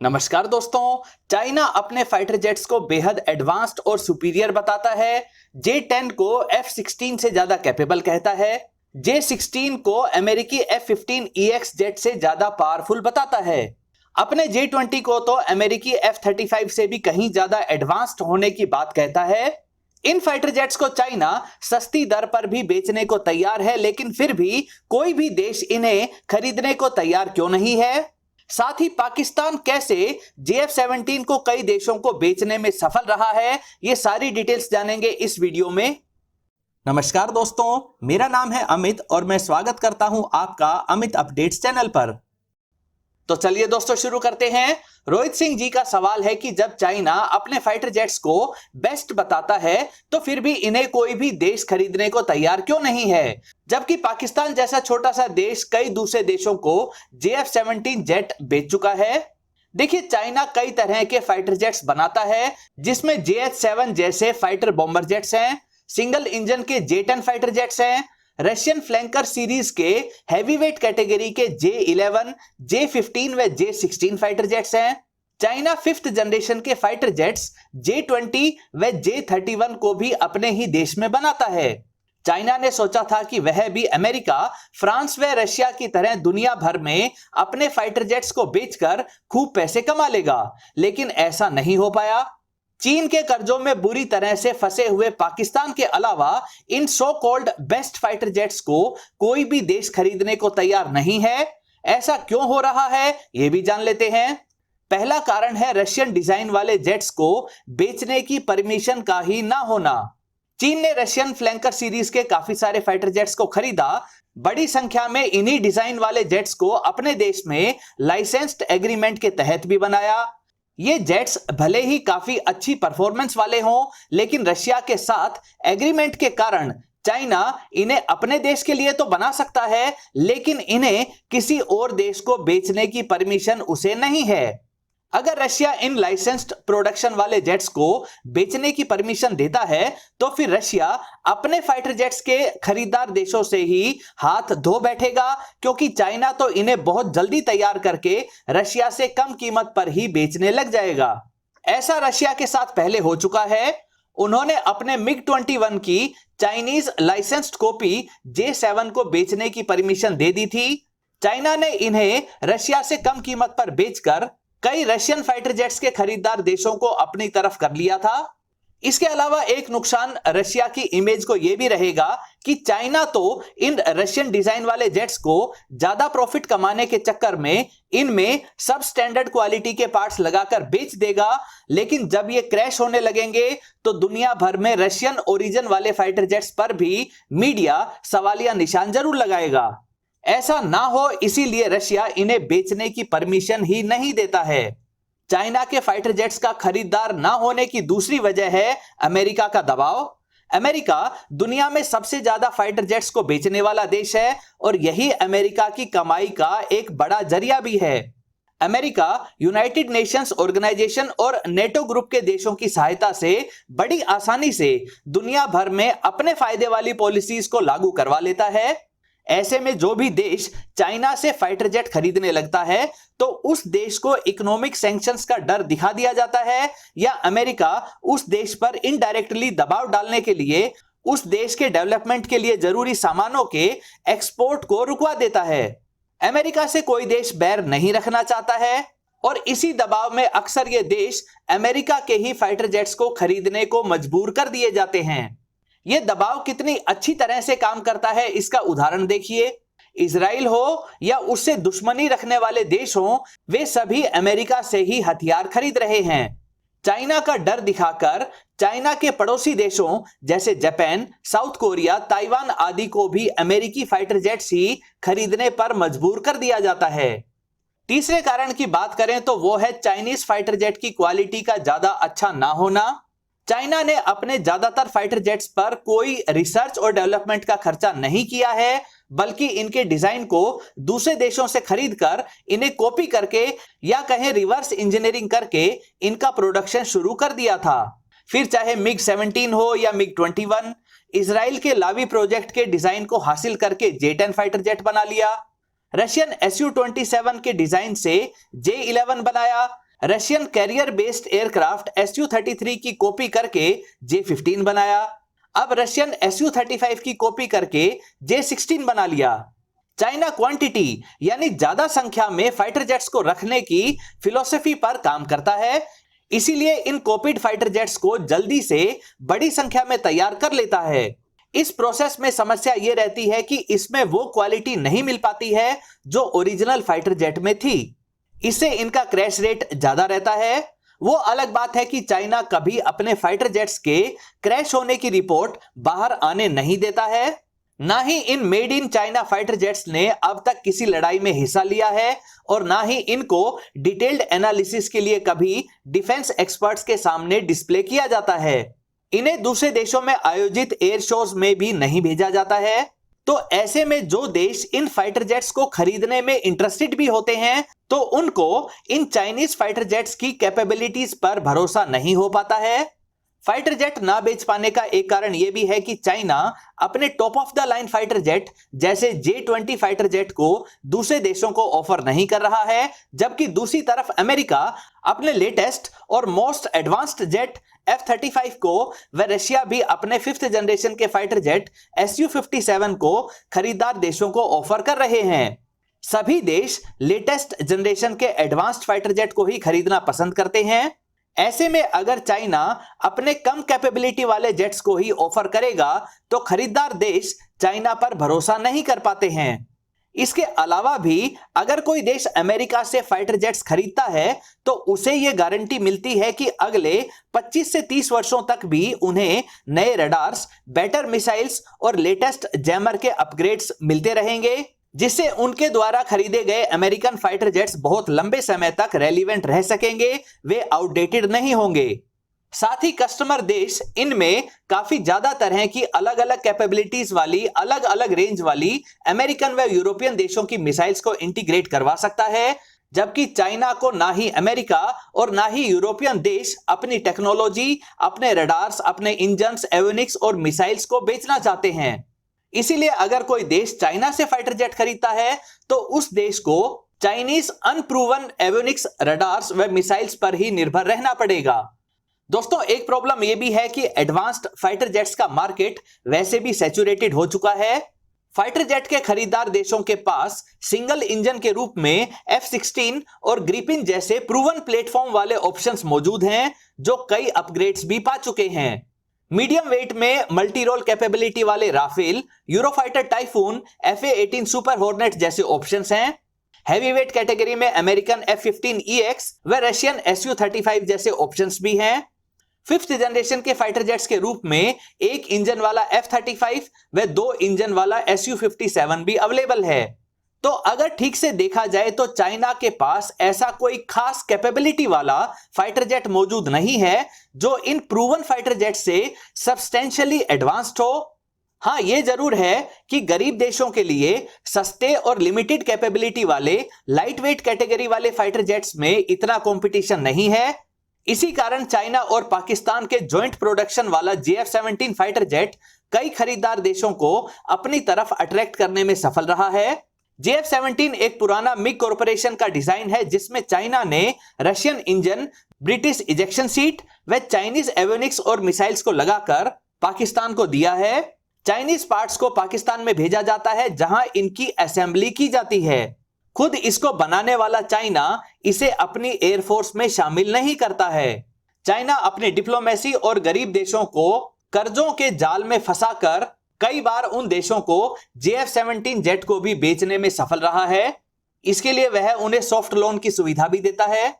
नमस्कार दोस्तों। चाइना अपने फाइटर जेट्स को बेहद एडवांस्ड और सुपीरियर बताता है। J-10 को F-16 से ज्यादा कैपेबल कहता है। J-16 को अमेरिकी F-15EX जेट से ज्यादा पावरफुल बताता है। अपने J-20 को तो अमेरिकी F-35 से भी कहीं ज्यादा एडवांस्ड होने की बात कहता है। इन फाइटर जेट्स को चाइना सस्ती दर पर भी बेचने को तैयार है, लेकिन फिर भी कोई भी देश इन्हें खरीदने को तैयार क्यों नहीं है? साथ ही पाकिस्तान कैसे JF-17 को कई देशों को बेचने में सफल रहा है, ये सारी डिटेल्स जानेंगे इस वीडियो में। नमस्कार दोस्तों, मेरा नाम है अमित और मैं स्वागत करता हूं आपका अमित अपडेट्स चैनल पर। तो चलिए दोस्तों शुरू करते हैं। रोहित सिंह जी का सवाल है कि जब चाइना अपने फाइटर जेट्स को बेस्ट बताता है तो फिर भी इन्हें कोई भी देश खरीदने को तैयार क्यों नहीं है, जबकि पाकिस्तान जैसा छोटा सा देश कई दूसरे देशों को JF-17 जेट बेच चुका है। देखिए, चाइना कई तरह के फाइटर जेट्स बनाता है, जिसमें JH-7 जैसे फाइटर बॉम्बर जेट्स हैं, सिंगल इंजन के J-10 फाइटर जेट्स हैं, रशियन फ्लैंकर सीरीज के हैवीवेट कैटेगरी के J-11, J-15 व J-16 फाइटर जेट्स हैं। चाइना 5th जनरेशन के फाइटर जेट्स J-20 व J-31 को भी अपने ही देश में बनाता है। चाइना ने सोचा था कि वह भी अमेरिका, फ्रांस व रशिया की तरह दुनिया भर में अपने फाइटर जेट्स को बेचकर खूब पैसे कमा लेगा, लेकिन ऐसा नहीं हो पाया। चीन के कर्जों में बुरी तरह से फंसे हुए पाकिस्तान के अलावा इन so called best fighter jets को कोई भी देश खरीदने को तैयार नहीं है। ऐसा क्यों हो रहा है, यह भी जान लेते हैं। पहला कारण है रशियन डिजाइन वाले जेट्स को बेचने की परमिशन का ही ना होना। चीन ने रशियन फ्लैंकर सीरीज के काफी सारे फाइटर जेट्स को खरीदा। बड़ी संख्या में इन्हीं डिजाइन वाले जेट्स को अपने देश में लाइसेंस्ड एग्रीमेंट के तहत भी बनाया। ये जेट्स भले ही काफी अच्छी परफॉर्मेंस वाले हों, लेकिन रशिया के साथ एग्रीमेंट के कारण चाइना इन्हें अपने देश के लिए तो बना सकता है, लेकिन इन्हें किसी और देश को बेचने की परमिशन उसे नहीं है। अगर रशिया इन लाइसेंस्ड प्रोडक्शन वाले जेट्स को बेचने की परमिशन देता है तो फिर रशिया अपने फाइटर जेट्स के खरीदार देशों से ही हाथ धो बैठेगा, क्योंकि चाइना तो इन्हें बहुत जल्दी तैयार करके रशिया से कम कीमत पर ही बेचने लग जाएगा। ऐसा रशिया के साथ पहले हो चुका है। उन्होंने अपने MiG-21 की चाइनीज लाइसेंस्ड कॉपी J-7 को बेचने की परमिशन दे दी थी। चाइना ने इन्हें रशिया से कम कीमत पर बेचकर कई रशियन फाइटर जेट्स के खरीदार देशों को अपनी तरफ कर लिया था। इसके अलावा एक नुकसान रशिया की इमेज को यह भी रहेगा कि चाइना तो इन रशियन डिजाइन वाले जेट्स को ज्यादा प्रॉफिट कमाने के चक्कर में इनमें सब स्टैंडर्ड क्वालिटी के पार्ट्स लगाकर बेच देगा, लेकिन जब ये क्रैश होने लगेंगे तो दुनिया भर में रशियन ओरिजिन वाले फाइटर जेट्स पर भी मीडिया सवालिया निशान जरूर लगाएगा। ऐसा ना हो, इसीलिए रशिया इन्हें बेचने की परमिशन ही नहीं देता है। चाइना के फाइटर जेट्स का खरीदार ना होने की दूसरी वजह है अमेरिका का दबाव। अमेरिका दुनिया में सबसे ज्यादा फाइटर जेट्स को बेचने वाला देश है और यही अमेरिका की कमाई का एक बड़ा जरिया भी है। अमेरिका यूनाइटेड नेशंस ऑर्गेनाइजेशन और नेटो ग्रुप के देशों की सहायता से बड़ी आसानी से दुनिया भर में अपने फायदे वाली पॉलिसीज को लागू करवा लेता है। ऐसे में जो भी देश चाइना से फाइटर जेट खरीदने लगता है तो उस देश को इकोनॉमिक सैंक्शंस का डर दिखा दिया जाता है, या अमेरिका उस देश पर इनडायरेक्टली दबाव डालने के लिए उस देश के डेवलपमेंट के लिए जरूरी सामानों के एक्सपोर्ट को रुकवा देता है। अमेरिका से कोई देश बैर नहीं रखना चाहता है और इसी दबाव में अक्सर ये देश अमेरिका के ही फाइटर जेट्स को खरीदने को मजबूर कर दिए जाते हैं। यह दबाव कितनी अच्छी तरह से काम करता है, इसका उदाहरण देखिए। इजराइल हो या उससे दुश्मनी रखने वाले देश हो, वे सभी अमेरिका से ही हथियार खरीद रहे हैं। चाइना का डर दिखाकर चाइना के पड़ोसी देशों जैसे जापान, साउथ कोरिया, ताइवान आदि को भी अमेरिकी फाइटर जेट्स ही खरीदने पर मजबूर कर दिया जाता है। तीसरे कारण की बात करें तो वो है चाइनीज फाइटर जेट की क्वालिटी का ज्यादा अच्छा ना होना। चाइना ने अपने ज्यादातर फाइटर जेट्स पर कोई रिसर्च और डेवलपमेंट का खर्चा नहीं किया है, बल्कि इनके डिजाइन को दूसरे देशों से खरीदकर इन्हें कॉपी करके या कहें रिवर्स इंजीनियरिंग करके इनका प्रोडक्शन शुरू कर दिया था। फिर चाहे MiG-17 हो या MiG-21, इजराइल के लावी प्रोजेक्ट के डिजाइन को हासिल करके J-10 फाइटर जेट बना लिया। रशियन Su-27 के डिजाइन से J-11 बनाया, Russian career based aircraft Su-33 की कॉपी करके J-15 बनाया। अब रशियन Su-35 की कॉपी करके J-16 बना लिया। चाइना क्वांटिटी यानी ज्यादा संख्या में फाइटर जेट्स को रखने की फिलॉसफी पर काम करता है, इसीलिए इन कॉपीड फाइटर जेट्स को जल्दी से बड़ी संख्या में तैयार कर लेता है। इस प्रोसेस में समस्या यह रहती है कि इसमें वो क्वालिटी नहीं मिल पाती है जो ओरिजिनल फाइटर जेट में थी। इससे इनका क्रैश रेट ज्यादा रहता है। वो अलग बात है कि चाइना कभी अपने फाइटर जेट्स के क्रैश होने की रिपोर्ट बाहर आने नहीं देता है। ना ही इन made in China fighter jets ने अब तक किसी लड़ाई में हिस्सा लिया है और ना ही इनको डिटेल्ड एनालिसिस के लिए कभी डिफेंस एक्सपर्ट्स के सामने डिस्प्ले किया जाता है। इन्हें दूसरे देशों में आयोजित एयर शोज में भी नहीं भेजा जाता है। तो ऐसे में जो देश इन फाइटर जेट्स को खरीदने में इंटरेस्टेड भी होते हैं तो उनको इन चाइनीज फाइटर जेट्स की कैपेबिलिटीज पर भरोसा नहीं हो पाता है। फाइटर जेट ना बेच पाने का एक कारण यह भी है कि चाइना अपने top of the line fighter jet जैसे J-20 फाइटर जेट को दूसरे देशों को ऑफर नहीं कर रहा है, जबकि दूसरी तरफ अमेरिका अपने लेटेस्ट और मोस्ट एडवांस्ड जेट F-35 को व रशिया भी अपने 5th जनरेशन के फाइटर जेट Su-57 को खरीदार देशों को ऑफर कर रहे हैं। सभी देश लेटेस्ट जनरेशन के एडवांस्ड फाइटर जेट को ही खरीदना पसंद करते हैं। ऐसे में अगर चाइना अपने कम कैपेबिलिटी वाले जेट्स को ही ऑफर करेगा तो खरीदार देश चाइना पर भरोसा नहीं कर पाते हैं। इसके अलावा भी अगर कोई अमेरिका अमेरिका से फाइटर जेट्स खरीदता है तो उसे यह गारंटी मिलती है कि अगले 25 से 30 वर्षों तक भी उन्हें नए रडार्स, बेटर मिसाइल्स और लेटेस्ट जैमर के अपग्रेड्स मिलते रहेंगे, जिससे उनके द्वारा खरीदे गए अमेरिकन फाइटर जेट्स बहुत लंबे समय तक रेलिवेंट रह सकेंगे, वे आउटडेटेड नहीं होंगे। साथ ही कस्टमर देश इनमें काफी ज्यादा तरह की अलग अलग कैपेबिलिटीज वाली, अलग अलग रेंज वाली अमेरिकन व यूरोपियन देशों की मिसाइल्स को इंटीग्रेट करवा सकता है, जबकि चाइना को ना ही अमेरिका और ना ही यूरोपियन देश अपनी टेक्नोलॉजी, अपने रडार्स, अपने इंजन्स, एवियोनिक्स और मिसाइल्स को बेचना चाहते हैं। इसीलिए अगर कोई देश चाइना से फाइटर जेट खरीदता है तो उस देश को चाइनीज अनप्रूवन एवियोनिक्स, रडार्स व मिसाइल्स पर ही निर्भर रहना पड़ेगा। दोस्तों, एक प्रॉब्लम यह भी है कि एडवांस्ड फाइटर जेट्स का मार्केट वैसे भी सैचुरेटेड हो चुका है। फाइटर जेट के खरीदार देशों के पास सिंगल इंजन के रूप में F-16 और ग्रिपिन जैसे प्रूवन प्लेटफॉर्म वाले ऑप्शंस मौजूद हैं जो कई अपग्रेड्स भी पा चुके हैं। मीडियम वेट में मल्टी रोल कैपेबिलिटी वाले Rafale, Eurofighter Typhoon, FA-18 super hornet जैसे ऑप्शंस हैं। हैवी वेट कैटेगरी में अमेरिकन F-15EX व रशियन Su-35 जैसे ऑप्शंस भी हैं। 5th जनरेशन के फाइटर जेट्स के रूप में एक इंजन वाला F-35 व 2 इंजन वाला Su-57 भी अवेलेबल है। तो अगर ठीक से देखा जाए तो चाइना के पास ऐसा कोई खास कैपेबिलिटी वाला फाइटर जेट मौजूद नहीं है जो इन प्रूवन फाइटर जेट से सब्सटेंशियली एडवांस्ड हो। हां, यह जरूर है कि गरीब देशों के लिए सस्ते और लिमिटेड कैपेबिलिटी वाले लाइट वेट कैटेगरी वाले फाइटर जेट्स में इतना कंपटीशन नहीं है। इसी कारण चाइना और पाकिस्तान के जॉइंट प्रोडक्शन वाला JF-17 फाइटर जेट कई खरीदार देशों को अपनी तरफ अट्रैक्ट करने में सफल रहा है। JF-17 एक पुराना मिग कॉर्पोरेशन का डिजाइन है जिसमें चाइना ने Russian engine, British ejection seat व चाइनीज एवियोनिक्स और मिसाइल्स को लगाकर पाकिस्तान को दिया है। चाइनीज पार्ट्स को पाकिस्तान में भेजा जाता है जहां इनकी असेंबली की जाती है। खुद इसको बनाने वाला चाइना इसे अपनी एयरफोर्स में शामिल नहीं करता है। चाइना अपनी डिप्लोमेसी और गरीब देशों को कर्जों के जाल में फंसाकर कई बार उन देशों को JF-17 जेट को भी बेचने में सफल रहा है। इसके लिए वह उन्हें सॉफ्ट लोन की सुविधा भी देता है।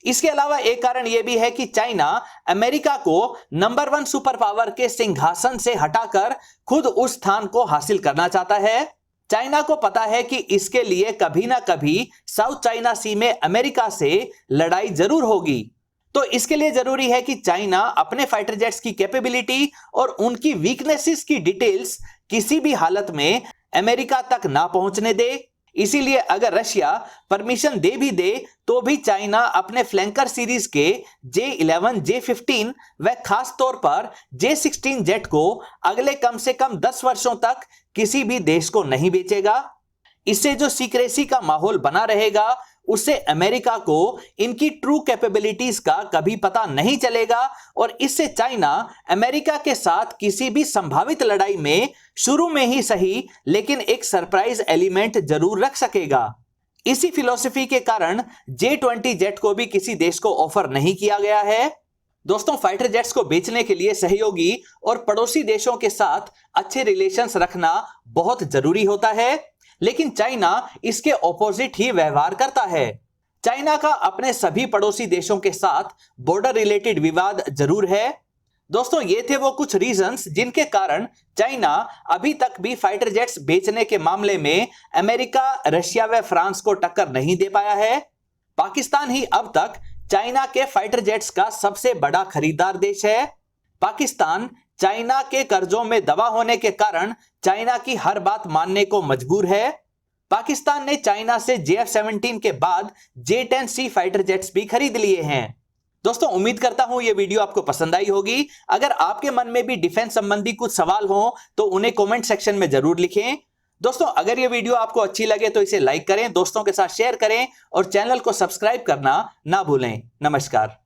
इसके अलावा एक कारण यह भी है कि चाइना अमेरिका को नंबर 1 सुपर पावर के सिंहासन से हटाकर खुद उस स्थान को हासिल करना चाहता है। चाइना को पता है कि इसके लिए कभी ना कभी साउथ चाइना सी में अमेरिका से लड़ाई जरूर होगी। तो इसके लिए जरूरी है कि चाइना अपने फाइटर जेट्स की कैपेबिलिटी और उनकी वीकनेसेस की डिटेल्स किसी भी हालत में अमेरिका तक ना पहुंचने दे। इसीलिए अगर रशिया परमिशन दे भी दे तो भी चाइना अपने फ्लैंकर सीरीज के J-11, J-15 व खास तौर पर J-16 जेट को अगले कम से कम 10 वर्षों तक किसी भी देश को नहीं बेचेगा। इससे जो सीक्रेसी का माहौल बना रहेगा उससे अमेरिका को इनकी ट्रू कैपेबिलिटीज का कभी पता नहीं चलेगा और इससे चाइना अमेरिका के साथ किसी भी संभावित लड़ाई में शुरू में ही सही लेकिन एक सरप्राइज एलिमेंट जरूर रख सकेगा। इसी फिलॉसफी के कारण J-20 जेट को भी किसी देश को ऑफर नहीं किया गया है। दोस्तों, फाइटर जेट्स को बेचने के लिए सहयोगी और पड़ोसी देशों के साथ अच्छे रिलेशंस रखना बहुत जरूरी होता है, लेकिन चाइना इसके ऑपोजिट ही व्यवहार करता है। चाइना का अपने सभी पड़ोसी देशों के साथ बॉर्डर रिलेटेड विवाद जरूर है। दोस्तों, ये थे वो कुछ रीजंस जिनके कारण चाइना अभी तक भी फाइटर जेट्स बेचने के मामले में अमेरिका, रशिया व फ्रांस को टक्कर नहीं दे पाया है। पाकिस्तान ही अब तक चाइना के फाइटर जेट्स का सबसे बड़ा खरीदार देश है। पाकिस्तान चाइना के कर्जों में दबा होने के कारण चाइना की हर बात मानने को मजबूर है। पाकिस्तान ने चाइना से JF-17 के बाद J-10C फाइटर जेट्स भी खरीद लिए हैं। दोस्तों, उम्मीद करता हूं यह वीडियो आपको पसंद आई होगी। अगर आपके मन में भी डिफेंस संबंधी कुछ सवाल हो तो उन्हें कमेंट सेक्शन में जरूर लिखें। दोस्तों, अगर यह वीडियो आपको अच्छी लगे तो इसे लाइक करें, दोस्तों के साथ शेयर करें और चैनल को सब्सक्राइब करना ना भूलें। नमस्कार।